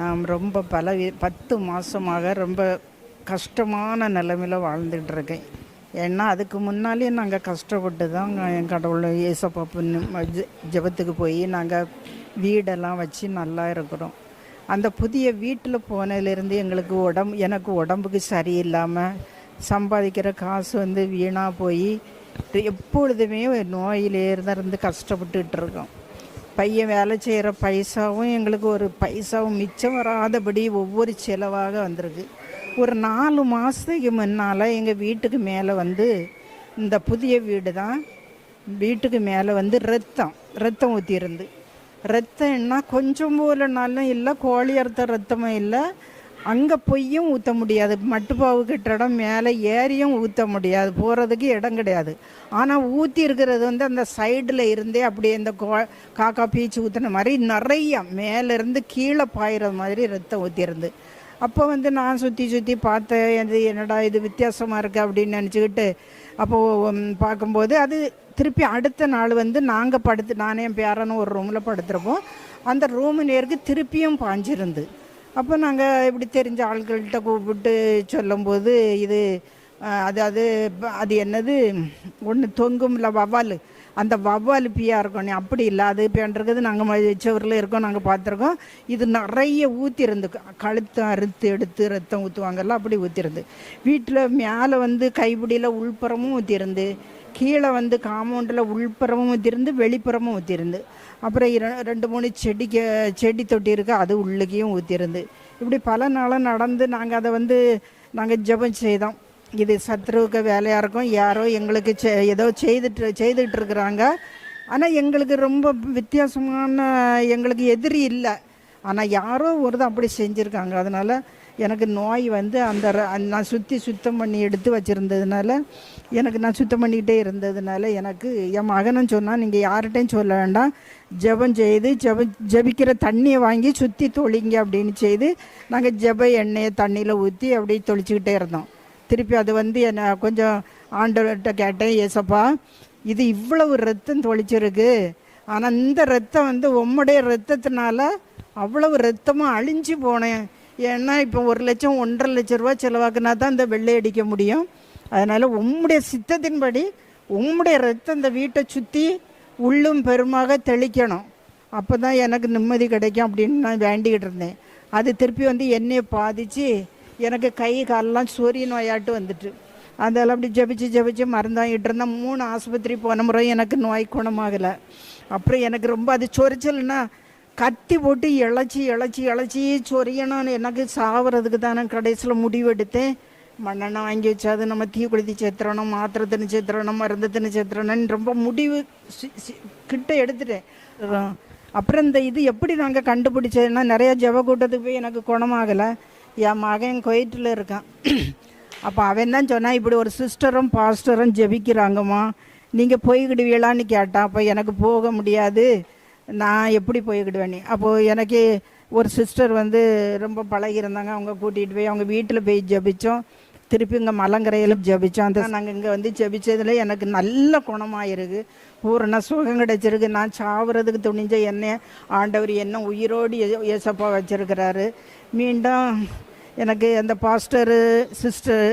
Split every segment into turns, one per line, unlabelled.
நான் ரொம்ப 10 மாதமாக ரொம்ப கஷ்டமான நிலைமையில் வாழ்ந்துகிட்டு இருக்கேன். ஏன்னா அதுக்கு முன்னாலே நாங்கள் கஷ்டப்பட்டு தான் என் கடவுள் ஏசப்பா ஜெபத்துக்கு போய் நாங்கள் வீடெல்லாம் வச்சு நல்லா இருக்கிறோம். அந்த புதிய வீட்டில் போனதுலேருந்து எனக்கு உடம்புக்கு சரியில்லாமல் சம்பாதிக்கிற காசு வீணாக போய் எப்பொழுதுமே நோயிலேருந்து கஷ்டப்பட்டுட்டு இருக்கோம். பையன் வேலை செய்கிற பைசாவும் எங்களுக்கு ஒரு பைசாவும் மிச்சம் வராதபடி ஒவ்வொரு செலவாக வந்திருக்கு. ஒரு 4 மாதத்துக்கு முன்னால் எங்கள் வீட்டுக்கு மேலே இந்த புதிய வீடு தான் வீட்டுக்கு மேலே ரத்தம் ஊற்றியிருந்து. ரத்தம்னா கொஞ்சம் போலனாலும் இல்லை, கோழி அறுத்த ரத்தமும் இல்லை, அங்கே பொய்யும் ஊற்ற முடியாது, மட்டுப்பாவு கட்டிடம் மேலே ஏறியும் ஊற்ற முடியாது, போகிறதுக்கு இடம் கிடையாது. ஆனால் ஊற்றி இருக்கிறது அந்த சைடில் இருந்தே அப்படியே இந்த காக்கா பீச்சு ஊற்றின மாதிரி நிறைய மேலேருந்து கீழே பாயிற மாதிரி ரத்தம் ஊற்றிருந்து. அப்போ நான் சுற்றி பார்த்தேன், என்னடா இது வித்தியாசமாக இருக்குது அப்படின்னு நினச்சிக்கிட்டு அப்போது பார்க்கும்போது அது திருப்பி அடுத்த நாள் நாங்கள் நானே என் பேரனும் ஒரு ரூமில் படுத்துருப்போம். அந்த ரூமு நேருக்கு திருப்பியும் பாஞ்சிருந்து. அப்போ நாங்கள் இப்படி தெரிஞ்ச ஆட்கள்கிட்ட கூப்பிட்டு சொல்லும்போது இது அது என்னது ஒன்று தொங்கும்ல வவ்வால், அந்த வவ்வால் பியாக இருக்கணும், அப்படி இல்லை, அது பேன்றது நாங்கள் செவரில் இருக்கோம், நாங்கள் பார்த்துருக்கோம். இது நிறைய ஊற்றிருந்து, கழுத்தை அறுத்து எடுத்து ரத்தம் ஊற்றுவாங்கல்ல, அப்படி ஊற்றிருந்து. வீட்டில் மேலே கைப்பிடியில் உள்புறமும் ஊற்றிருந்து, கீழே காம்பவுண்டில் உள்புறமும் ஊற்றிருந்து, வெளிப்புறமும் ஊற்றிருந்து. அப்புறம் 2-3 செடி தொட்டி இருக்குது, அது உள்ளுக்கையும் ஊற்றிருந்து. இப்படி பல நாளாக நடந்து நாங்கள் அதை நாங்கள் ஜெபம் செய்தோம். இது சத்ருவுக்கு வேலையாக இருக்கும், யாரோ எங்களுக்கு ஏதோ செய்துட்டு இருக்கிறாங்க. ஆனால் எங்களுக்கு ரொம்ப வித்தியாசமான, எங்களுக்கு எதிரி இல்லை, ஆனால் யாரோ அப்படி செஞ்சுருக்காங்க. அதனால் எனக்கு நோய் அந்த நான் சுத்தம் பண்ணி எடுத்து வச்சுருந்ததுனால, நான் சுத்தம் பண்ணிக்கிட்டே இருந்ததுனால எனக்கு என் மகனும் சொன்னால், நீங்கள் யார்கிட்டையும் சொல்ல வேண்டாம், ஜெபம் செய்து ஜெபிக்கிற தண்ணியை வாங்கி சுற்றி தொளிங்க அப்படின்னு செய்து நாங்கள் ஜெப எண்ணெயை தண்ணியில் ஊற்றி அப்படியே தொளிச்சிக்கிட்டே இருந்தோம். திருப்பி அது என்னை கொஞ்சம் ஆண்டவர்கிட்ட கேட்டேன், ஏசப்பா இது இவ்வளவு ரத்தம் தொளிச்சிருக்கு, ஆனால் இந்த ரத்தம் உம்முடைய ரத்தத்தினால அவ்வளவு ரத்தமாக அழிஞ்சு போனேன். ஏன்னா இப்போ 1 லட்சம் 1.5 லட்ச ரூபா செலவாக்குனா தான் இந்த வெள்ளை அடிக்க முடியும். அதனால் உம்முடைய சித்தத்தின்படி உம்முடைய ரத்தம் இந்த வீட்டை சுற்றி உள்ளும் பெருமாக தெளிக்கணும், அப்போ தான் எனக்கு நிம்மதி கிடைக்கும் அப்படின்னு நான் வேண்டிக்கிட்டு இருந்தேன். அது திருப்பி என்னையை பாதித்து எனக்கு கை காலெலாம் சொறி நோயாட்டு வந்துட்டு, அதெல்லாம் அப்படி ஜெபிச்சு மருந்தாங்கிட்டு இருந்தேன். 3 ஆஸ்பத்திரி போன முறை எனக்கு நோய் குணமாகலை. அப்புறம் எனக்கு ரொம்ப அது சொரிச்சல்னா கத்தி போட்டு இழைச்சி சொரியணும்னு எனக்கு சாவறதுக்கு தான் நான் கடைசியில் முடிவெடுத்தேன். மண்ணெண்ணெய் வாங்கி வச்சா அது நம்ம தீ குளித்து சேர்த்துறணும், மாத்திரை தின்னு சேர்த்துறணும், மருந்து தின்னு சேர்த்துறணும்னு ரொம்ப முடிவு கிட்ட எடுத்துட்டேன். அப்புறம் இது எப்படி நாங்கள் கண்டுபிடிச்சதுன்னா, நிறையா ஜெப கூட்டத்துக்கு போய் எனக்கு குணமாகலை. என் மகன் குவைட்டில் இருக்கான். அப்போ அவன் தான் சொன்னான், இப்படி ஒரு சிஸ்டரும் பாஸ்டரும் ஜெபிக்கிறாங்கம்மா, நீங்கள் போய்கிடுவீங்களான்னு கேட்டான். அப்போ எனக்கு போக முடியாது, நான் எப்படி போய்கிடுவேன்னு. அப்போது எனக்கு ஒரு சிஸ்டர் ரொம்ப பழகியிருந்தாங்க, அவங்க கூட்டிகிட்டு போய் அவங்க வீட்டில் போய் ஜெபித்தோம். திருப்பி இங்கே மலங்கரையில் ஜெபித்தோம். அந்த நாங்கள் இங்கே ஜெபிச்சதில் எனக்கு நல்ல குணமாயிருக்கு, பூரண சுகம் கிடைச்சிருக்கு. நான் சாவுறதுக்கு துணிஞ்ச என்னை ஆண்டவர் என்ன உயிரோடு ஏசப்பா வச்சிருக்கிறாரு. மீண்டும் எனக்கு அந்த பாஸ்டரு சிஸ்டர்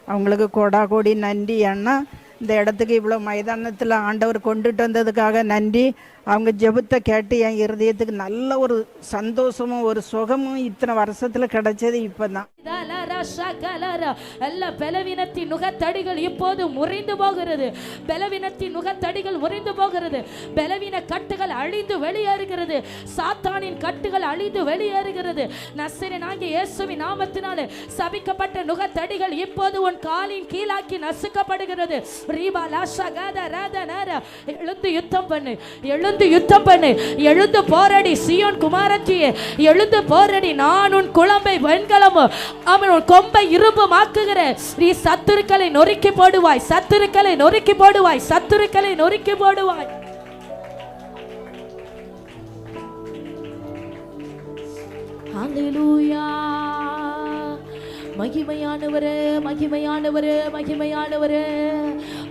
அவங்களுக்கு கோடி நன்றி. ஏன்னா இந்த இடத்துக்கு இவ்வளோ மைதானத்தில் ஆண்டவர் கொண்டுட்டு வந்ததுக்காக நன்றி. அவங்க ஜெபத்தை கேட்டு என் இருதயத்துக்கு நல்ல ஒரு சந்தோஷமும் ஒரு சுகமும் இத்தனை வருஷத்தில் கிடைச்சது இப்போ தான்.
எல்லா பலவீனத்தின் நுகத்தடிகள் இப்போது முறிந்து போகிறது. பலவீனத்தின் நுகத்தடிகள் முறிந்து போகிறது. பலவீன கட்டுகள் அழிந்து வெளியேறுகிறது. சாத்தானின் கட்டுகள் அழிந்து வெளியேறுகிறது. நசரேயனாகிய இயேசுவின் நாமத்தினாலே சபிக்கப்பட்ட நுகத்தடிகள் இப்போது உன் காலின் கீழாக்கி நசுக்கப்படுகிறது. எழுந்து யுத்தம் பண்ணு, எழுந்து யுத்தம் பண்ணு, எழுந்து போராடி சீயோன் குமாரத்தியே, எழுந்து போராடி. நான் உன் குழம்பை வெண்கலமும் அவன் உன் கொம்பை இரும்புமாக்குகிறேன். நீ சத்துருக்களை நொறுக்கி போடுவாய், சத்துருக்களை நொறுக்கி போடுவாய், சத்துருக்களை நொறுக்கி போடுவாய். ஹல்லேலூயா. மகிமையானவரே, மகிமையானவரே, மகிமையானவரே.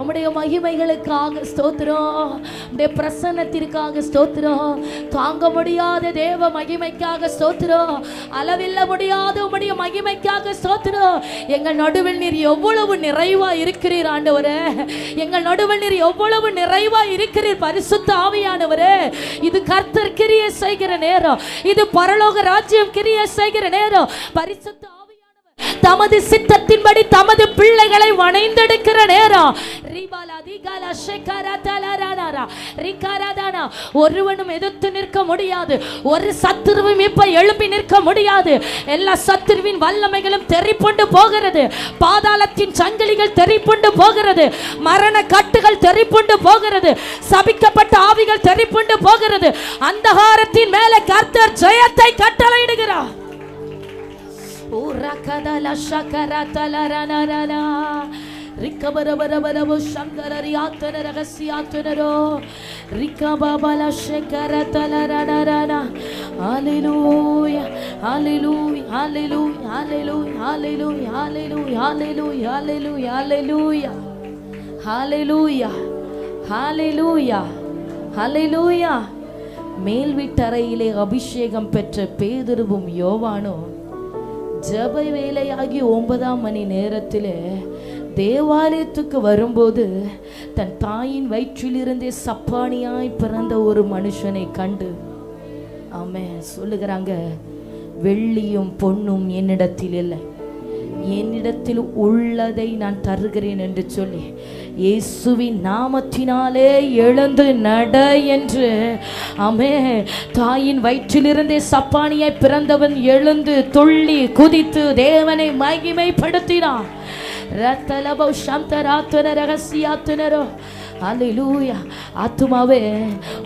உம்முடைய மகிமைகளுக்காக ஸ்தோத்திரம், உம்முடைய பிரசன்னத்திற்காக ஸ்தோத்திரம், தாங்க முடியாத தேவ மகிமைக்காக ஸ்தோத்திரம், அளவில்ல முடியாத உம்முடைய மகிமைக்காக ஸ்தோத்திரம். எங்கள் நடுவில் நீர் எவ்வளவு நிறைவா இருக்கிறீர் ஆண்டவரே, எங்கள் நடுவில் நீர் எவ்வளவு நிறைவா இருக்கிறீர் பரிசுத்த ஆவியானவரே. இது கர்த்தர் கிரியை செய்கிற நேரம், இது பரலோக ராஜ்யம் கிரியை செய்கிற நேரம். பரிசுத்த தமது சித்தத்தின்படி தமது பிள்ளைகளை வணைந்தெடுக்கிற நேரம். ஒருவனும் எதிர்த்து நிற்க முடியாது, ஒரு சத்துருவும் இப்ப எழுப்பி நிற்க முடியாது. எல்லா சத்துருவின் வல்லமைகளும் தெரிப்புண்டு போகிறது, பாதாளத்தின் சங்கிலிகள் தெரிப்புண்டு போகிறது, மரண கட்டுகள் தெரிப்புண்டு போகிறது, சபிக்கப்பட்ட ஆவிகள் தெரிப்புண்டு போகிறது. அந்தகாரத்தின் மேலே கர்த்தர் ஜெயத்தை கட்டளையிடுகிறார். Urakadala shakaratala ranarana Rikabarabarabarabu shankarariatana ragasiatanaro Rikababala shakaratala ranarana. Hallelujah, hallelujah, hallelujah, hallelujah, hallelujah, hallelujah, hallelujah, hallelujah, hallelujah, hallelujah, hallelujah. மேல் வீட்டறையிலே அபிஷேகம் பெற்ற பேதுருவும் யோவானும் ஜப வேலையாகி 9ஆம் மணி நேரத்தில் தேவாலயத்துக்கு வரும்போது தன் தாயின் வயிற்றிலிருந்தே சப்பானியாய் பிறந்த ஒரு மனுஷனை கண்டு ஆமென் சொல்லுகிறாங்க, வெள்ளியும் பொன்னும் என்னிடத்தில் இல்லை, என்னிடத்தில் உள்ளதை நான் தருகிறேன் என்று சொல்லி இயேசுவின் நாமத்தினாலே எழுந்து நட என்று ஆமென். தாயின் வயிற்றிலிருந்தே சப்பானியை பிறந்தவன் எழுந்து துள்ளி குதித்து தேவனை மகிமைப்படுத்தினான். ரத்தலபோ சந்தராத்துன ரகசியாத்துனரோ. ஹல்லேலூயா. ஆத்துமாவே,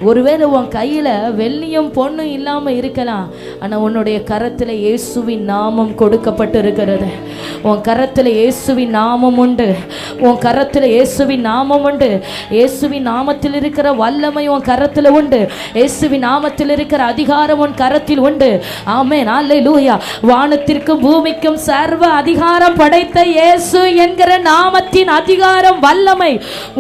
ஒருவேளை உன் கையில் வெள்ளியும் பொண்ணும் இல்லாமல் இருக்கலாம், ஆனால் உன்னுடைய கரத்தில் இயேசுவின் நாமம் கொடுக்கப்பட்டு இருக்கிறது. உன் கரத்தில் இயேசுவின் நாமம் உண்டு, உன் கரத்தில் இயேசுவின் நாமம் உண்டு. இயேசுவின் நாமத்தில் இருக்கிற வல்லமை உன் கரத்தில் உண்டு, இயேசுவின் நாமத்தில் இருக்கிற அதிகாரம் உன் கரத்தில் உண்டு. ஆமென், ஹல்லேலூயா. வானத்திற்கும் பூமிக்கும் சர்வ அதிகாரம் படைத்த இயேசு என்கிற நாமத்தின் அதிகாரம் வல்லமை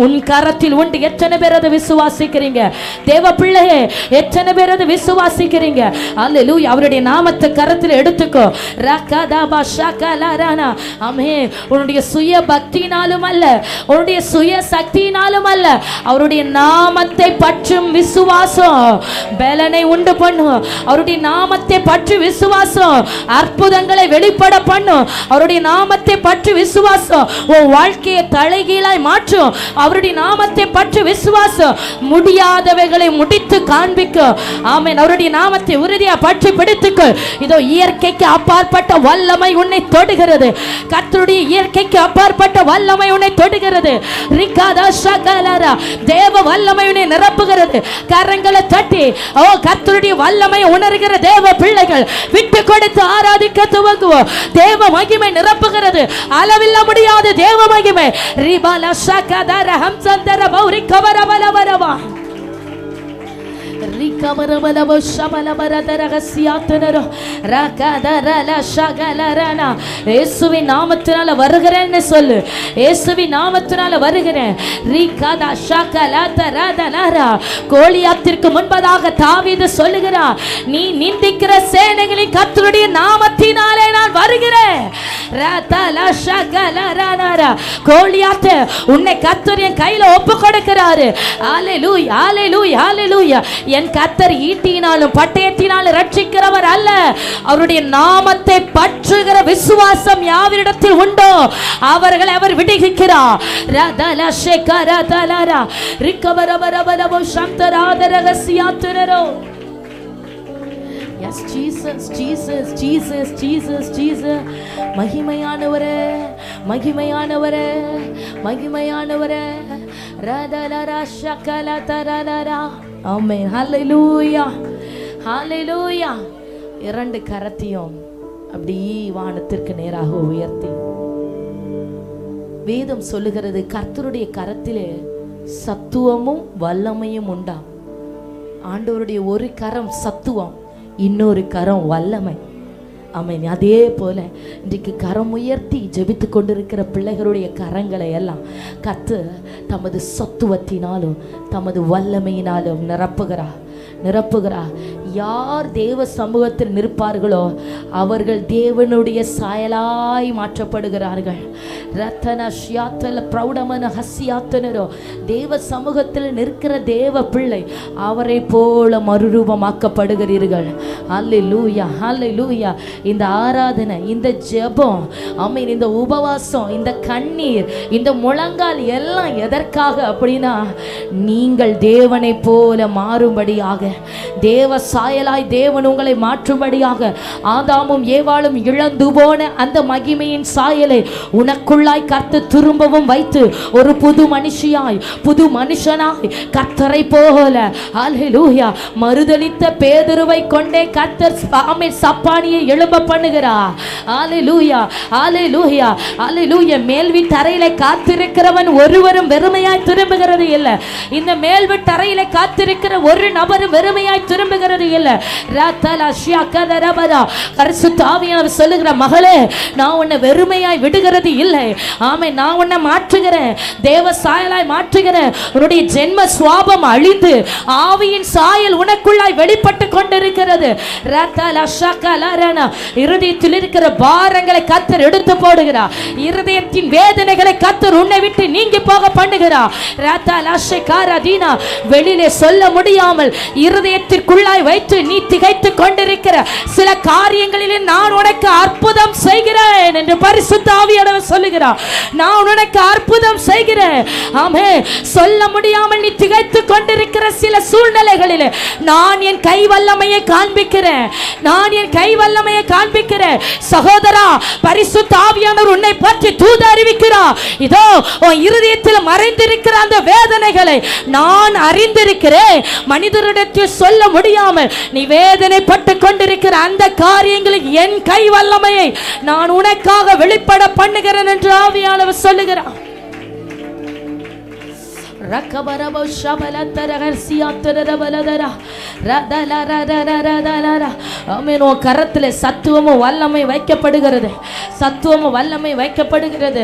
உன் கரத்தில் உண்டு. எத்தனை பேர் அதை விசுவாசிக்கிறீங்க? தேவ பிள்ளையே, எத்தனை பேர் அதை விசுவாசிக்கிறீங்க? அல்லேலூயா. அவருடைய நாமத்தை கரத்தில் எடுத்துக்கோ. ரகதபா ஷகலரனா. ஆமென். உன்னுடைய சுய பக்தியினாலும் அல்ல, உன்னுடைய சுய சக்தியினாலும் அல்ல, அவருடைய நாமத்தை பற்றும் விசுவாசம் பலனை உண்டு பண்ணும். அவருடைய நாமத்தை பற்றி விசுவாசம் அற்புதங்களை வெளிப்பட பண்ணும். அவருடைய நாமத்தை பற்றி விசுவாசம் உன் வாழ்க்கையை தலைகீழாய் மாற்றும். அவருடைய நாமத்தை பற்றி விசுவாசம் முடியாதவைகளை முடித்து காண்பிக்கும். ஆமென். அவருடைய நாமத்தை உறுதியா பற்றி பிடித்துக்கொள். இதோ இயற்கைக்கு அப்பாற்பட்ட வல்லமை உன்னை தொடுகிறது. கர்த்தருடைய இயற்கைக்கு அப்பாற்பட்ட வல்லமை உன்னை தொடுகிறது. ரிகாதா ஷகலரா. தேவ வல்லமை உன்னை நிரப்புகிறது. கரங்களை தட்டி ஓ கர்த்தருடைய வல்லமை உணர்கிற தேவ பிள்ளைகள் விட்டு கொடுத்து ஆராதிக்க துவங்குவோம். தேவ மகிமை நிரப்புகிறது. அளவில்ல முடியாத தேவ மகிமை. ரிபாலா ஷகதர ஹம்சந்தர பௌரி கவரபலவரவா ரிகவரபலவ ஷபலபரதர ரகசியாத்தனரோ ரகதரல ஷகலரனா. இயேசுவின் நாமத்தினால வருகிறேன்னு சொல்லு. இயேசுவின் நாமத்தினால வருகிறேன். ரிகதா ஷகலதரதனரா. கோலியாத்திற்கு முன்பதாக தாவீது சொல்லுகிறார், நீ நிந்திக்கிற சேனைகளின் கர்த்தருடைய நாமத்தினாலே நான் வருகிறேன். ரதல ஷகலரனரா. கோலியாத் உன்னை கர்த்தர் என் கையில ஒப்பு கொடுக்கிறாரு. ஹல்லேலூயா, ஹல்லேலூயா, ஹல்லேலூயா. என் கர்த்தர் ஈட்டியினாலும் பட்டயத்தினாலும் ரட்சிக்கிறவர் அல்ல. அவருடைய நாமத்தை பற்றுகிற விசுவாசம் யாவரிடத்தில் உண்டோ அவர்களை அவர் விடுவிக்கிறார். ரதல ஷகரதலரா. ரிகவரபரபரபோ சந்தராதரகசியாத்துனரோ. Yes, Jesus, Jesus, Jesus, Jesus, Jesus. மகிமையானவரே, மகிமையானவரே, மகிமையானவரே. ரதலரா ஷகலதரலரா. ஆமென். ஹல்லேலூயா, ஹல்லேலூயா. இரண்டு கரத்தையும் அப்படி வானத்திற்கு நேராக உயர்த்தி வேதம் சொல்லுகிறது, கர்த்தருடைய கரத்திலே சத்துவமும் வல்லமையும் உண்டாம். ஆண்டவருடைய ஒரு கரம் சத்துவம், இன்னொரு கரம் வல்லமை. ஆமென். அதே போல இன்றைக்கு கரம் உயர்த்தி ஜெபித்து கொண்டிருக்கிற பிள்ளைகளுடைய கரங்களை எல்லாம் கர்த்தர் தமது சத்துவத்தினாலும் தமது வல்லமையினாலும் நிரப்புகிறார். யார் தேவ சமூகத்தில் நிற்பார்களோ அவர்கள் தேவனுடைய சாயலாய் மாற்றப்படுகிறார்கள். ரத்தன ஷியாத்தல பிரௌடமன ஹசியாத்தனரோ, தேவ சமூகத்தில் நிற்கிற தேவ பிள்ளை அவரை போல மறுரூபமாக்கப்படுகிறீர்கள். அல்லேலூயா, அல்லேலூயா. இந்த ஆராதனை, இந்த ஜெபம், ஆமென், இந்த உபவாசம், இந்த கண்ணீர், இந்த முழங்கால் எல்லாம் எதற்காக அப்படின்னா நீங்கள் தேவனை போல மாறும்படியாக, தேவ சாயலாய் தேவன் உங்களை மாற்றும்படியாக. ஆதாமும் ஏவாளும் இழந்து போன அந்த மகிமையின் சாயலை உனக்குள்ளாய் கர்த்தர் திரும்பவும் வைத்து ஒரு புது மனுஷியாய், புது மனுஷனாய் கர்த்தரை போல, அல்லேலூயா, மறுதலித்த பேதுருவை கொண்டே கர்த்தர் சப்பானியை எழும்ப பண்ணுகிறார். அல்லேலூயா, அல்லேலூயா, அல்லேலூயா. மேல் வீட்டறையிலே காத்திருக்கிறவன் ஒருவரும் வெறுமையாய் திரும்புகிறது இல்லை. இந்த மேல் வீட்டறையிலே காத்திருக்கிற ஒரு நபரும் வெறுமையாய் திரும்புகிறது இல்லை. பரிசுத்த ஆவியானவர் சொல்லுகிற, மகளே, நான் உன்னை வெறுமையாய் விடுகிறது இல்லை. ஆமென். நான் உன்னை மாற்றுகிறேன், தேவ சாயலாய் மாற்றுகிறேன். உன்னுடைய ஜென்ம சுவாபம் அழிந்து ஆவியின் சாயல் உனக்குள்ளாய் வெளிப்பட்டு கொண்டிருக்கிறது. இருதயத்தில் இருக்கிற பாரங்களை கர்த்தர் எடுத்து போடுகிறார். இருதயத்தின் வேதனைகளை கர்த்தர் உன்னை விட்டு நீங்கி போக பண்ணுகிறார். வெளியிலே சொல்ல முடியாமல் இருதயத்திற்குள்ளாய் வைத்து நீ திகைத்துக் கொண்டிருக்கிற சில காரியங்களிலே நான் உனக்கு அற்புதம் செய்கிறேன் என்று பரிசுத்த ஆவியானவர் சொல்லுகிறார். நான் உனக்கு அற்புதம் செய்கிறேன். ஆமென். சொல்ல முடியாமல் நீ திகைத்துக் கொண்டிருக்கிற சில சூழ்நிலைகளிலே நான் என் கை வல்லமையை காண்பிக்கிறேன். நான் என் கை வல்லமையை காண்பிக்கிறேன். சகோதரா, பரிசுத்த ஆவியானவர் உன்னை பற்றி தூது அறிவிக்கிறார். இதோ உன் இருதயத்தில் மறைந்திருக்கிற அந்த வேதனைகளை நான் அறிந்திருக்கிறேன். மனிதரிடத்தில் சொல்ல முடியாமல் நீ வேதனைப்பட்டு கொண்டிருக்கிற அந்த காரியங்களில் என் கை வல்லமையை நான் உனக்காக வெளிப்பட பண்ணுகிறேன் என்று ஆவியானவர் சொல்லுகிறார். கரத்தில் சத்துவமும் வல்லமை வைக்கப்படுகிறது. சத்துவமும் வல்லமை வைக்கப்படுகிறது.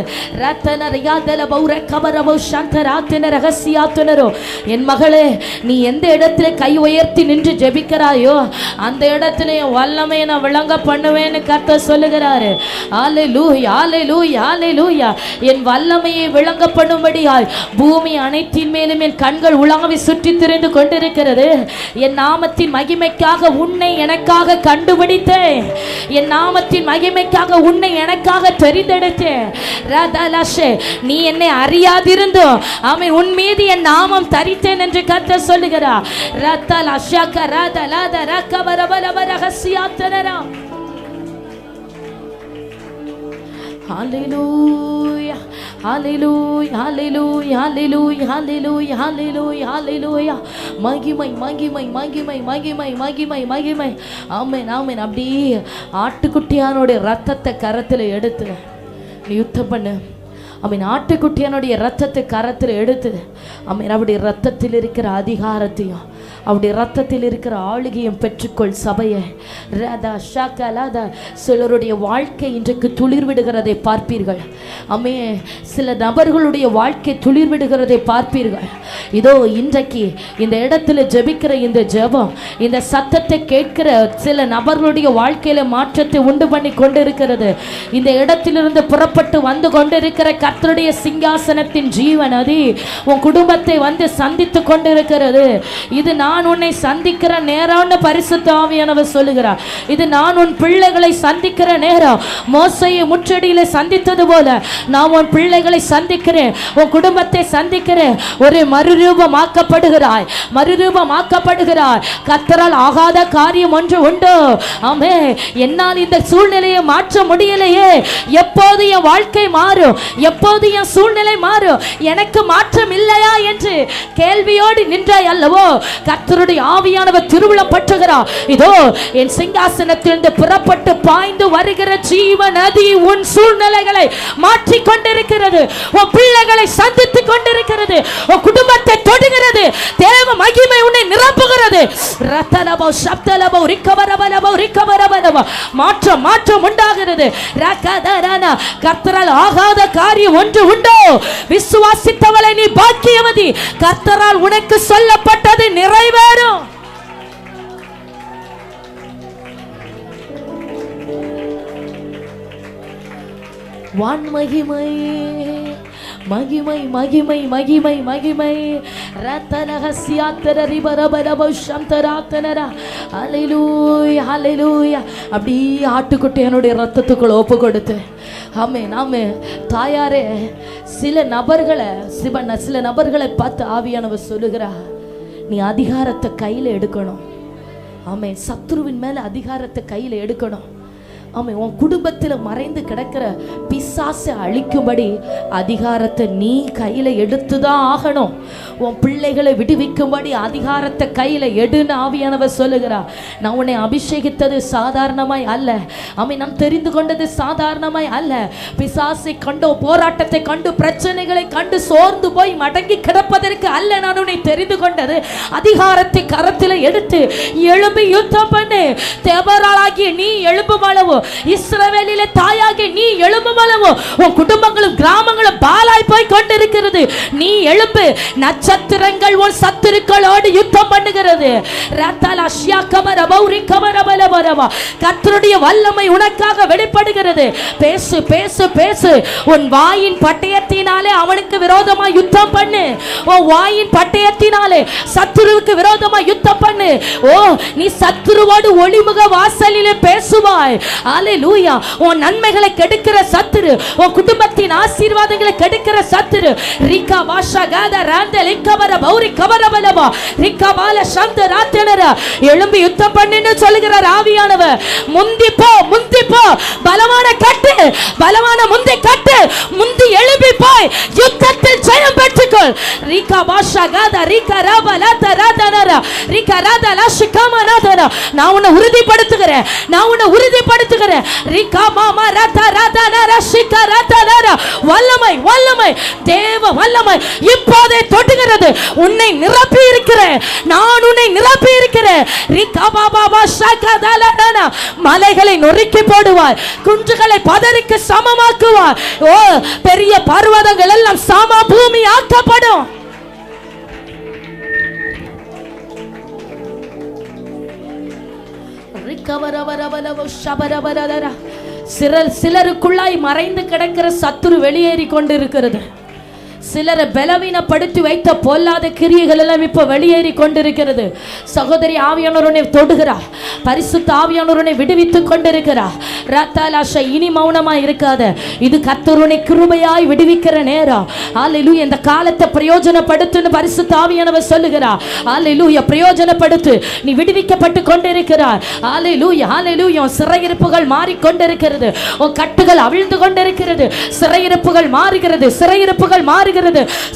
என் மகளே, நீ எந்த இடத்துல கை உயர்த்தி நின்று ஜெபிக்கிறாயோ அந்த இடத்துல வல்லமை நான் விளங்க பண்ணுவேன்னு கர்த்தர் சொல்லுகிறாரு. அல்லேலூயா, அல்லேலூயா, அல்லேலூயா. என் வல்லமையை விளங்க பண்ணும்படியாய் பூமி அனைத்தின் மேலும் என் கண்கள் உலாவி சுற்றி திரிந்து கொண்டிருக்கிறது. என் நாமத்தின் மகிமைக்காக உன்னை எனக்காக கண்டுபிடித்தேன். என் நாமத்தின் மகிமைக்காக உன்னை எனக்காக தெரிந்தெடுத்தேன். நீ என்னை அறியாதிருந்தோ ஆமென், உன் மீது என் நாமம் தரித்தேன் என்று கர்த்தர் சொல்லுகிறார். Hallelujah, hallelujah, hallelujah, hallelujah, hallelujah, hallelujah, hallelujah. மகிமை, மகிமை, மகிமை, மகிமை, மகிமை, மகிமை. ஆமென், ஆமென். அப்படியே ஆட்டுக்குட்டியானுடைய ரத்தத்தை கரத்தில் எடுத்து நீ யுத்தம் பண்ணு. ஆமென். ஆட்டுக்குட்டியானுடைய ரத்தத்தை கரத்தில் எடுத்து ஆமென், அவருடைய ரத்தத்தில் இருக்கிற அதிகாரத்தையும் அவருடைய ரத்தத்தில் இருக்கிற ஆளுகையும் பெற்றுக்கொள் சபையை. சிலருடைய வாழ்க்கை இன்றைக்கு துளிர் விடுகிறதை பார்ப்பீர்கள். ஆமே, சில நபர்களுடைய வாழ்க்கை துளிர் விடுகிறதை பார்ப்பீர்கள். இதோ இன்றைக்கு இந்த இடத்துல ஜெபிக்கிற இந்த ஜெபம், இந்த சத்தத்தை கேட்கிற சில நபர்களுடைய வாழ்க்கையில மாற்றத்தை உண்டு பண்ணி கொண்டிருக்கிறது. இந்த இடத்திலிருந்து புறப்பட்டு வந்து கொண்டிருக்கிற கர்த்தருடைய சிங்காசனத்தின் ஜீவன் அது உன் குடும்பத்தை வந்து சந்தித்து கொண்டிருக்கிறது. இது நான் உன்னை சந்திக்கிற நேரம்னு பரிசுத்த ஆவியானவர் சொல்லுகிறார். இது நான் உன் பிள்ளைகளை சந்திக்கிற நேரம். மோசேயை முற்றடியில சந்தித்தது போல நான் உன் பிள்ளைகளை சந்திக்கிறேன், உன் குடும்பத்தை சந்திக்கிறேன். ஒரு மறுரூபமாக்கப்படுகிறாய், மறுரூபமாக்கப்படுகிறாய். கர்த்தரால் ஆகாத காரியம் ஒன்று உண்டு. ஆமே, என்னால் இந்த சூழ்நிலையை மாற்ற முடியலையே, எப்போது என் வாழ்க்கை மாறும், எப்போது என் சூழ்நிலை மாறும், எனக்கு மாற்றம் இல்லையா என்று கேள்வியோடு நின்றாய் அல்லவோ, கர்த்தருடைய ஆவியானவர் திருவிழம் பற்றுகிறார். இதோ என் சிங்காசனத்திலிருந்து புறப்பட்டு பாய்ந்து வருகிற ஜீவ நதி உன் சூழ்நிலைகளை மாற்றி கொண்டிருக்கிறது, உன் பிள்ளைகளை சந்தித்துக் கொண்டிருக்கிறது, உன் குடும்பத்தை தொடுகிறது. தேவ மகிமை உன்னை நிரப்புகிறது. ரத்தலபோ சப்தலபோ ரிக்கவரபலபோ ரிக்கவரபல மாற்றம் மாற்றம் உண்டாகிறது. கர்த்தரால் ஆகாத காரியம் ஒன்று உண்டோ? விசுவாசித்தவளை நீ பாக்கியவதி, கர்த்தரால் உனக்கு சொல்லப்பட்டது நிறைவேறும். வான் மகிமை மகிமை மகிமை மகிமை மகிமை ரத்தனஹஸ்யாத்தர ரிபரபரபஷம்தராத்தனரா. ஹல்லேலூயா ஹல்லேலூயா. அப்படி ஆட்டுக்குட்டியனுடைய ரத்தத்துக்குள்ள ஒப்பு கொடுத்து ஆமென் ஆமென். தாயாரே, சில நபர்களை பார்த்து ஆவியானவர் சொல்லுகிறா, நீ அதிகாரத்தை கையில் எடுக்கணும். ஆமென். சத்துருவின் மேல அதிகாரத்தை கையில் எடுக்கணும். ஆமென். உன் குடும்பத்தில் மறைந்து கிடக்கிற பிசாசை அழிக்கும்படி அதிகாரத்தை நீ கையில் எடுத்துதான் ஆகணும். உன் பிள்ளைகளை விடுவிக்கும்படி அதிகாரத்தை கையில் எடுன்னு ஆவியானவர் சொல்லுகிறா. நான் உன்னை அபிஷேகித்தது சாதாரணமாய் அல்ல. ஆமென். நான் தெரிந்து கொண்டது சாதாரணமாய் அல்ல. பிசாசை கண்டு, போராட்டத்தை கண்டு, பிரச்சனைகளை கண்டு சோர்ந்து போய் மடங்கி கிடப்பதற்கு அல்ல நான் உன்னை தெரிந்து கொண்டது. அதிகாரத்தை கரத்தில் எடுத்து எழும்பி யுத்தம் பண்ணு. தேவராளாகிய நீ எழும்பும் அளவு, இஸ்ரவேலிலே தாயாகி நீ எழும்பும் அளவு உன் குடும்பங்களும் கிராமங்களும் பாலாய் போய் கொண்டிருக்கிறது. நீ எழும்பு. நட்சத்திரங்கள் உன் சத்துருக்களோடு யுத்தம் பண்ணுகிறது. கர்த்தருடைய வல்லமை உனக்காக வெளிப்படுகிறது. பேசு பேசு பேசு. உன் வாயின் பட்டயத்தினாலே அவனுக்கு விரோதமா யுத்தம் பண்ணு. உன் வாயின் பட்டயத்தினாலே சத்துருவுக்கு விரோதமா யுத்தம் பண்ணு. ஓ, நீ சத்துருவோடு ஒளிமுக வாசலிலே பேசுவாய். ஹல்லேலூயா. உன் நன்மைகளை கெடுக்கிற சத்துரு, உன் குடும்பத்தின் ஆசீர்வாதங்களை கெடுக்கிற சத்துரு, ரிகா வாஷா காதா ராந்த லிக்கவர பௌரி கவரபலவா ரிகா வால சந்த ராத்தனர எழும்பி யுத்தம் பண்ணுன்னு சொல்லுகிறார் ஆவியானவர். முந்தி போ, முந்தி போ. பலமான கட்டு, பலமான முந்தி கட்டு. முந்தி எழும்பி போய் யுத்தத்தில் ஜெயம் பெற்றுக்கொள். ரிகா வாஷா காதா ரிகா ராபலா தராதனர ரிகா ராதா லஷிகமனதர. நான் உன்னை உறுதிப்படுத்துகிறேன், நான் உன்னை உறுதிப்படுத்துகிறேன். ரிகா மாமா ராதா ராதனர ஷிகா ராதனர. வல்லமை வல்லமை, தேவ வல்லமை இப்போதே தொடுகிறது. உன்னை நிரப்பி இருக்கிறேன், நான் உன்னை நிரப்பி இருக்கிறேன். ரிகா பாபா ஷகதலன. மலைகளை நொறுக்கி போடுவாய், குன்றுகளை பதருக்கு சமமாக்குவாய். ஓ, பெரிய பர்வதங்கள் எல்லாம் சம பூமி ஆக்கப்படும். சிலருக்குள்ளாய் மறைந்து கிடக்கிற சத்துரு வெளியேறி கொண்டிருக்கிறது. சிலரை பலவீனப்படுத்தி வைத்த பொல்லாத கிரியைகள் எல்லாம் இப்ப வெளியேறி கொண்டிருக்கிறது. சகோதரி, ஆவியானவரை தொடுகிறார். பரிசுத்த ஆவியானவரை விடுவித்துக் கொண்டிருக்கிறார். ரத்தலாஷா, இனி மௌனமா இருக்காத. இது கர்த்தருடைய கிருபையாய் விடுவிக்கிற நேரம். ஹல்லேலூயா. இந்த காலத்தை பிரயோஜனப்படுத்துன்னு பரிசுத்த ஆவியானவர் சொல்லுகிறார். ஹல்லேலூயா. பிரயோஜனப்படுத்து. நீ விடுவிக்கப்பட்டு கொண்டிருக்கிறாய். ஹல்லேலூயா ஹல்லேலூயா. சிறையிருப்புகள் மாறிக்கொண்டிருக்கிறது. உன் கட்டுகள் அவிழ்ந்து கொண்டிருக்கிறது. சிறையிருப்புகள் மாறுகிறது, சிறையிருப்புகள் மாறுகிறது.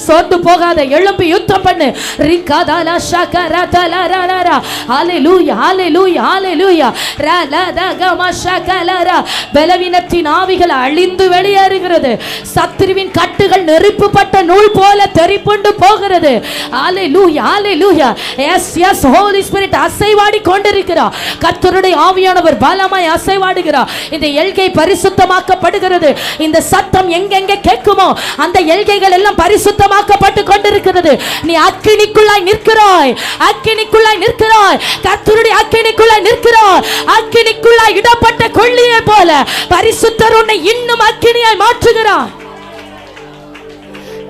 சோர்ந்து போகாத, எழும்பி யுத்தம் பண்ணு. ரிகாதலா ஷகரதலரரரா. ஹல்லேலூயா ஹல்லேலூயா ஹல்லேலூயா. ரலதகம ஷகலரா. பலவீனத்தின் ஆவிகள் அழிந்து வெளியேறுகிறது. சத்துருவின் கட்டுகள் நெருப்புப்பட்ட நூல் போல தெறிப்புண்டு போகிறது. ஹல்லேலூயா ஹல்லேலூயா. எஸ் எஸ், ஹோலி ஸ்பிரிட் அசைவாடி கொண்டிருக்கிறார். கர்த்தருடைய ஆவியானவர் பலமாய் அசைவாடுகிறார். இந்த எல்கை பரிசுத்தமாக்கப்படுகிறது. இந்த சத்தம் எங்கெங்கே கேட்குமோ அந்த எல்கைகள் எல்லாம் பரிசுத்தமாக்கப்பட்டு கொண்டிருக்கிறது. நீ அக்கினிக்குள்ளாய் நிற்கிறாய், அக்கினிக்குள்ளாய் நிற்கிறாய். கர்த்தருடைய அக்கினிக்குள்ளாய் நிற்கிறாய். அக்கினிக்குள்ளாய் இடப்பட்ட கொள்ளியை போல பரிசுத்தர் உன்னை இன்னும் அக்கினியாய் மாற்றுகிறார்.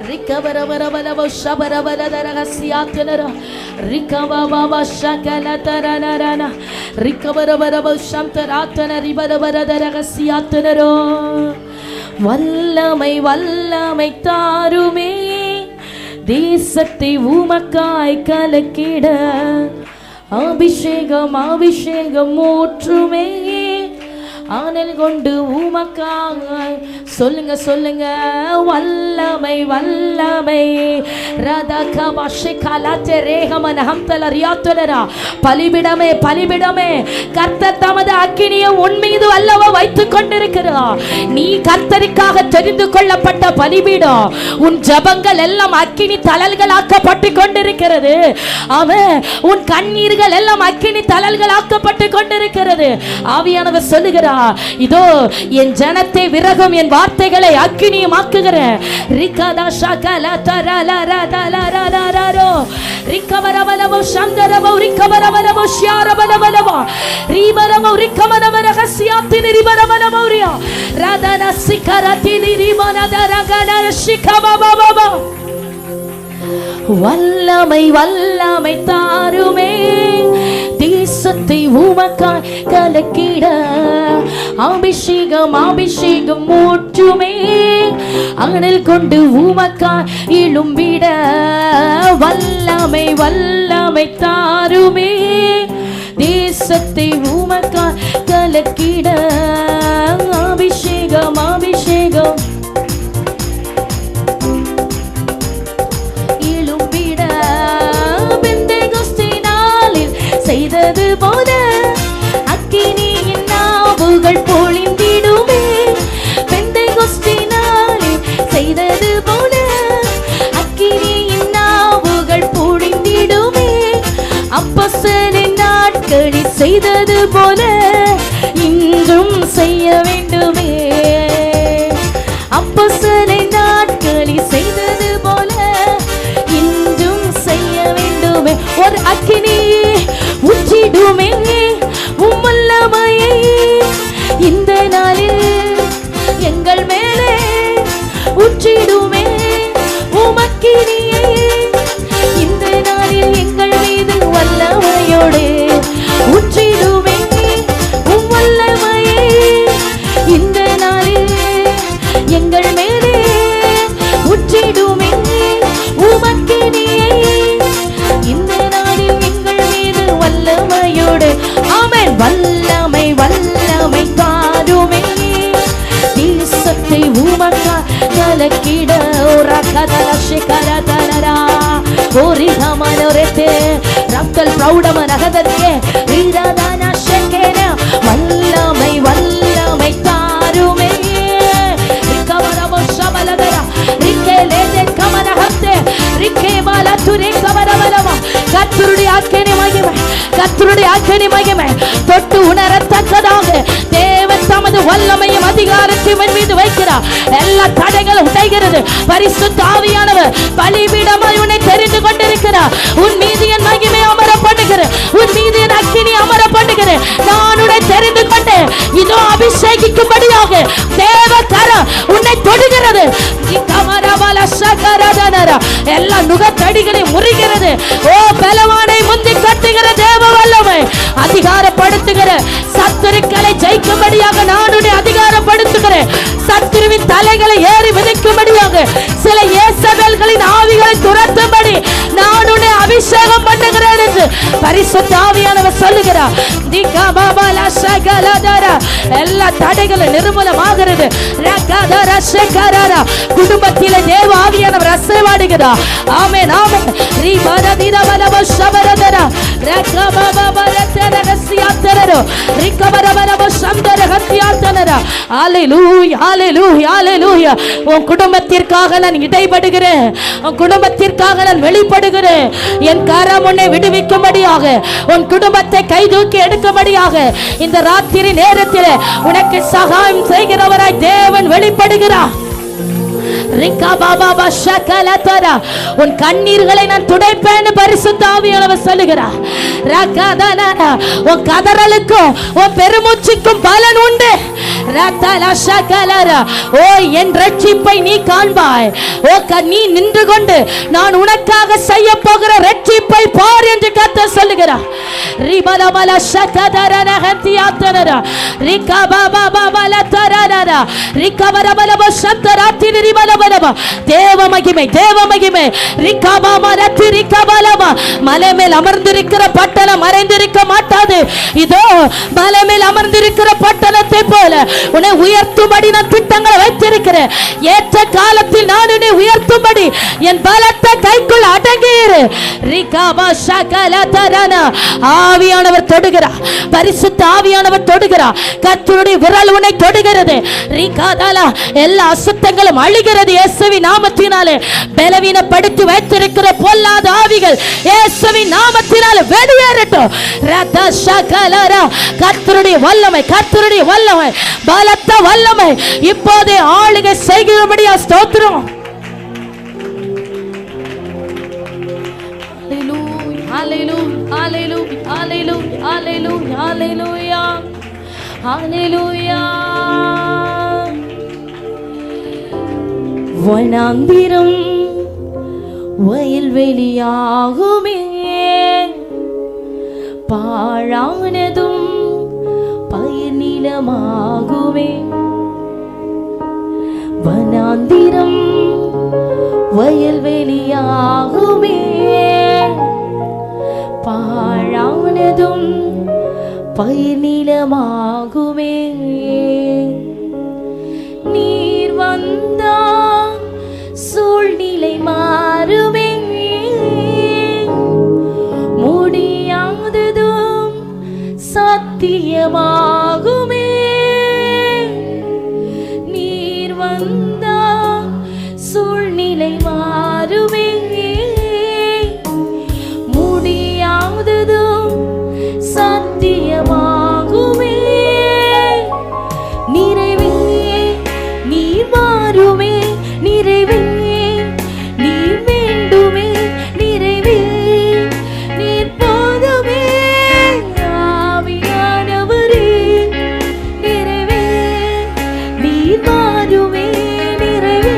ரிகவரவரவலவ ஷபரவரதரஹஸ்யாத்தனர ரிகவவவ ஷகலதரனரன ரிகவரவரவ ஷம்தராத்தன ரிபரவரதரஹஸ்யாத்தனர. வல்லமை வல்லமை தாருமே, தேசத்தை உமக்காய் கலக்கிட. அபிஷேகம் அபிஷேகம் ஊற்றுமே, ஆனல் கொண்டு உமக்காய். சொல்லுங்க சொல்லுங்க. வல்லமை வல்லமை பலிபிடமே பலிபிடமே, கர்த்தர் தமது அக்கினியை உன் மீது அல்லவா வைத்துக் கொண்டிருக்கிறார். நீ கர்த்தருக்காக தெரிந்து கொள்ளப்பட்ட பலிபீடம். உன் ஜபங்கள் எல்லாம் அக்கினி தழல்களாக்கப்பட்டு கொண்டிருக்கிறது. அவன் உன் கண்ணீர்கள் எல்லாம் அக்கினி தழல்களாக்கப்பட்டு கொண்டிருக்கிறது. ஆவியானவர் சொல்லுகிறார், இதோ என் ஜனத்தை விரகும், என் வார்த்தைகளை அக்கினியும் ஆக்குகிறேன். ரிகதா ஷகல தரலரதலரரரோ ரிகவரவலவோ சந்தரவோ ரிகவரவலவோ ஷியாரவலவலவோ ரிபரவோ ரிகமனவரகசியாத்தினி ரிபரவலவோரியா ரதன சிகரதினி ரிமனதரகன ஷிகவவவவ. வல்லமை வல்லமை தாருமே, தேசத்தை உமக்காய் கலக்கிட. அபிஷேகம் அபிஷேகம் ஊற்றுமே, அனல் கொண்டு உமக்காய் இழும்பிட. வல்லமை வல்லமை தாருமே, தேசத்தை உமக்காய் கலக்கிட. அபிஷேகம் அபிஷேகம் செய்தது போல அக்கினியின் நாவுகள் பொழிந்திடுமே. பெந்தெகோஸ்தினாலே செய்தது போல அக்கினியின் நாவுகள் பொழிந்திடுமே. அப்போஸ்தலரின் நாட்களில் செய்தது போல இன்றும் செய்ய வேண்டுமே. அப்போஸ்தலரின் நாட்களில் செய்தது போல இன்றும் செய்ய வேண்டுமே. ஒரு அக்கினி உச்சிடுமே உம்மல்லமையை இந்த நாளில் எங்கள் மேலே உச்சிடுமே. உமக்கினியை இந்த நாளில் எங்கள் மீது வல்லமையோடு உச்சிடுமே. உம்மல்லமையை இந்த நாளில் எங்கள் மேலே உச்சிடுமே. உமக்கினியை இந்த நாளில் எங்கள் மீது வல்லமையோடு. ஆமென். வல்லமை வல்லமை தாருமே, தேசத்தை உமக்கா கலக்கிட. ரகதல ಶಿಖರದಲರಾ ಓರಿಹಮನೊರೆತೆ ರಕ್ಕಲ್ ಪ್ರೌಢಮನಗದಕ್ಕೆ ರೀರದಾನ ಶೆಕೆನ. ವಲ್ಲಮೈ ವಲ್ಲಮೈ ತಾರುಮೇ, ರಿಕವರವ ಶಬಲದರ ರಿಕೆ ಲೇದೆ ಕಮನ ಹತ್ತೆ ரிக்கே மால துரே கவரவலவ. கர்த்தருடைய ஆக்கினை மகிமை, கர்த்தருடைய ஆக்கினை மகிமை தொட்டு உணரத்தக்கதாக தேவன் தமது வல்லமையும் அதிகாரத்தையும் என் மீது வைக்கிறார். எல்லா தடைகளும் உடைகிறது. பரிசுத்த ஆவியானவர் பலிபீடமாய் உன்னை தெரிந்து கொண்டிருக்கிறார். உன் மீது என் மகிமை அமர பண்ணுகிறேன், உன் மீது என் அக்கினி அமர பண்ணுகிறேன். நான் உன்னை தெரிந்து கொண்டேன். இதோ அபிஷேகிக்கும்படியாக தேவ கரம் உன்னை தொடுகிறது. எல்லா நுகத்தடிகளை முறிகிறது. ஓ பலவானை முந்தி கட்டுகிற தேவ வல்லமை அதிகாரப்படுத்துகிற சத்துருக்களை ஜெயிக்கும்படியாக நான் உன்னை அதிகாரப்படுத்துகிறேன். சத்துருவின் தலைகளை ஏறி விதைக்கும்படியாக சில இயேசபேல்களின் ஆவிகளை துரத்தும்படி நான் உன்னை அபிஷேகம் பண்ணுகிறேன் என்று பரிசுத்த ஆவியானவர் சொல்லுகிறார். எல்லா தடைகளும் நிர்மூலமாகிறது. குடும்பத்திலே தேவ ஆவியானவர் அசைவாடுகிறார். ஆமென் ஆமென். உன் குடும்பத்திற்காக நான் இடைபடுகிறேன், உன் குடும்பத்திற்காக நான் வெளிப்படுகிறேன். என் கரம் உன்னை விடுவிக்கும்படியாக, உன் குடும்பத்தை கைதூக்கி எடுக்கும்படியாக இந்த ராத்திரி நேரத்தில் உனக்கு சகாயம் செய்கிறவராய் தேவன் வெளிப்படுகிறார். உன் கண்ணீர்களை நான் துடைப்பேன் பரிசுத்த ஆவியானவர் சொல்லுகிறார். உன் கதறலுக்கும் உன் பெருமூச்சுக்கும் பலன் உண்டு. ஓ என் ரட்சிப்பை நீ காண்பாய். ஓ நீ நின்று கொண்டு நான் உனக்காக செய்ய போகிற ரட்சிப்பை பார் என்று கர்த்தர் சொல்லுகிறார். தேவ மகிமை, தேவ மகிமை. மலை மேல் அமர்ந்திருக்கிற பட்டணம் மறைந்திருக்க மாட்டாது. இதோ மலை மேல் அமர்ந்திருக்கிற பட்டணத்தை போல உன்னை உயர்த்தும்படி நான் திட்டங்களை வைத்திருக்கிறேன். ஏற்ற காலத்தில் நான் உன்னை உயர்த்தும்படி என் பலத்த கைக்குள் அடங்கியிரு. ஆவியானவர் தொடுகிறார், பரிசுத்த ஆவியானவர் தொடுகிறார். கர்த்தருடைய விரல் உன்னை தொடுகிறது. எல்லா அசுத்தங்களும் அழிகிறது இயேசுவின் நாமத்தினாலே. பலவீனப்படுத்தி வைத்திருக்கிற பொல்லாத ஆவிகள் இயேசுவின் நாமத்தினாலே வெளியேறட்டும். கர்த்தருடைய வல்லமை, கர்த்தருடைய வல்லமை, பலத்த வல்லமை இப்போதே ஆளுகை செய்கிறபடியா ஸ்தோத்திரம். Hallelujah, hallelujah, hallelujah, hallelujah, hallelujah, hallelujah. வனாந்திரம் வயல்வெளியாகுமே, பாழானதும் பயிர் நிலமாகுமே. வனாந்திரம் வயல்வெளியாகுமே, பாழானதும் பயிர் நிலமாகுமே. நீர் வந்தால் சூழ்நிலை மாறுமே, முடியாததும் சத்தியமாகுமே. நீர் வந்தால் சூழ்நிலை மாறுமே, முடியாததும் சத்தியமாகுமே. நிறைவே நீர் மாறுமே, நிறைவே நீர் வேண்டுமே, நிறைவே நீர் போதுமே. ஆவியானவரே நிறைவே நீர் மாறுமே, நிறைவே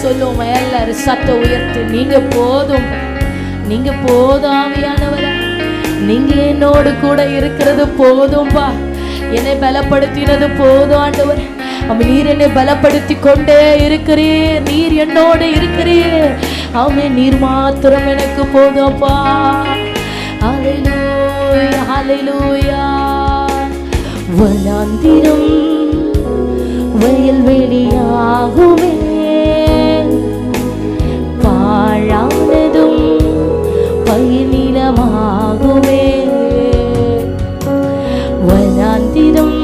சொல்லுவோம். எல்லாரும் சத்த உயர்த்து. நீங்க போதும், நீங்க போதும் ஆவியானவரே, நீங்க என்னோடு கூட இருக்கிறது போதும்பா. என்னை பலப்படுத்தினது போதும் ஆண்டவர். நீர் என்னை பலப்படுத்தி கொண்டே இருக்கிறீர், நீர் என்னோடு இருக்கிறீர். ஆமென். நீர் மாத்திரம் எனக்கு போதும்பா. ஹல்லேலூயா, ஹல்லேலூயா. வனாந்திரம் வயல்வெளியாகுமே, பாழானதும் பயிர் நிலமாகுமே. வனாந்திரம்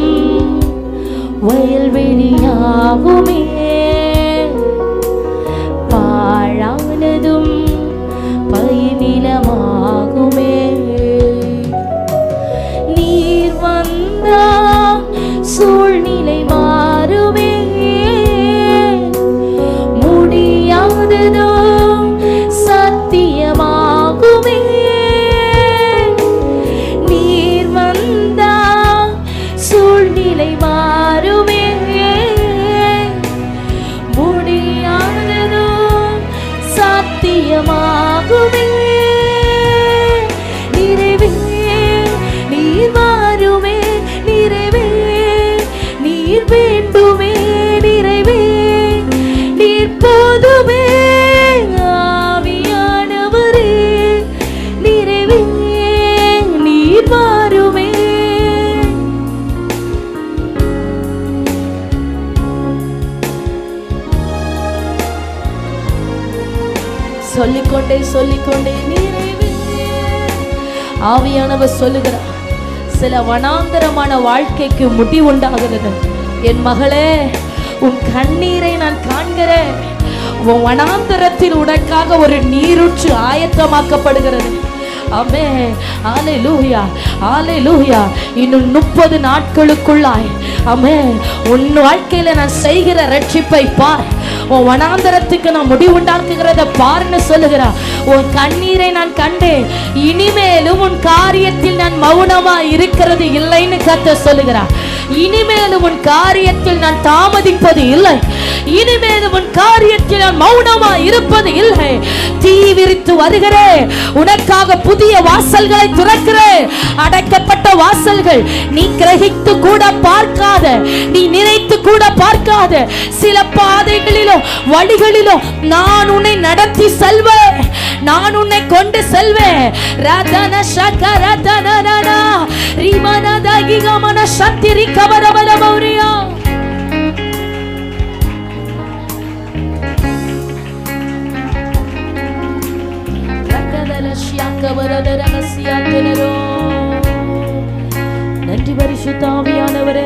வயல்வெளியாகுமே, பாழானதும் பயிர் நிலமாகுமே. நீர் வந்தால் சூழ்நிலை மாறுமே, முடியாததும் சத்தியமாகுமே. நீர் வந்தால் சூழ்நிலை மாறுமே, முடியாததும் சத்தியமாகுமே. நிறைவே நீர் மாறுமே, நிறைவே நீர் வேண்டுமே, நிறைவே நீர் போதுமே. ஆவியானவரே நிறைவே நீர் மாறுமே. சொல்லிக்கொண்டே சொல்லிக்கொண்டே நிறைவே. ஆவியானவர் சொல்லுகிறார், சில வனாந்தரமான வாழ்க்கைக்கு முடிவுண்டாகிறது. என் மகளே, உன் கண்ணீரை நான் காண்கிறேன். உன் வனாந்தரத்தில் உனக்காக ஒரு நீரூற்று ஆயத்தமாக்கப்படுகிறது. ஆமென். ஹல்லேலூயா, ஹல்லேலூயா. இன்னும் 30 நாட்களுக்குள்ளாய் ஆமென் உன் வாழ்க்கையில நான் செய்கிற ரட்சிப்பை பார். உன் வனாந்தரத்துக்கு நான் முடிவுண்டாக்குகிறத பார்ன்னு சொல்லுகிறார். உன் கண்ணீரை நான் கண்டேன், இனிமேலும் உன் காரியத்தில் நான் மௌனமா இருக்கிறது இல்லைன்னு கர்த்தர் சொல்லுகிறார். இனிமேலும் உன் காரியத்தில் நான் தாமதிப்பது இல்லை. இனிமேல் உன் காரியத்தில் நான் மௌனமா இருப்பது இல்லை. தீ விரித்து வருகிறேன். உனக்காக புதிய வாசல்களை திறக்கிறேன். அடைக்கப்பட்ட வாசல்கள் நீ கிரகித்து கூட பார்க்காத, நீ நினைத்து கூட பார்க்காத சில பாதைகளிலும் வழிகளிலும் நான் உன்னை நடத்தி செல்வேன். நான் உன்னை கொண்டு செல்வேன். ரதன சகரதனனா ரிமனதகிகமன சத்திரி கவரவலமௌரியா. நன்றி பரிசுத்த ஆவியானவரே.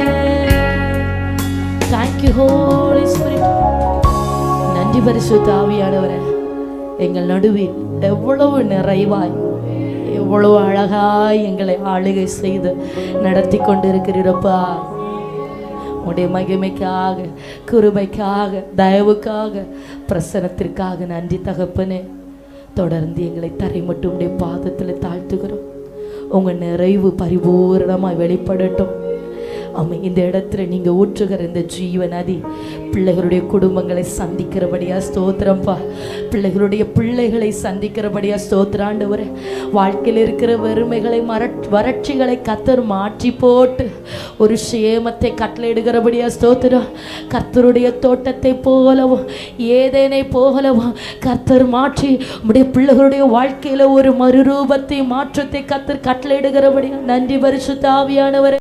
Thank you Holy Spirit. நன்றி பரிசுத்த ஆவியானவரே. எங்கள் நடுவில் எவ்வளவு நிறைவாய் எவ்வளவு அழகாய் எங்களை ஆளுகை செய்து நடத்தி கொண்டிருக்கிறீரப்பா. உடைய மகிமைக்காக, கிருபைக்காக, தயவுக்காக, பிரசனத்திற்காக நன்றி தகப்பனே. தொடர்ந்து எங்களை தரை மட்டும் உடைய பாதத்தில் தாழ்த்துகிறோம். உங்கள் நிறைவு பரிபூரணமாய் வெளிப்படட்டும். ஆமாம், இந்த இடத்துல நீங்கள் ஊற்றுகிற இந்த ஜீவ நதி பிள்ளைகளுடைய குடும்பங்களை சந்திக்கிறபடியா ஸ்தோத்திரம்ப்பா. பிள்ளைகளை சந்திக்கிறபடியா ஸ்தோத்திராண்டவரே. வாழ்க்கையில் இருக்கிற வெறுமைகளை வறட்சிகளை கர்த்தர் மாற்றி போட்டு ஒரு சேமத்தை கட்டளையிடுகிறபடியா ஸ்தோத்திரம். கர்த்தருடைய தோட்டத்தை போலவும் ஏதேனை போலவும் கர்த்தர் மாற்றி உடைய பிள்ளைகளுடைய வாழ்க்கையில் ஒரு மறுரூபத்தை மாற்றத்தை கர்த்தர் கட்டளையிடுகிறபடியா நன்றி பரிசுத்த ஆவியானவரே.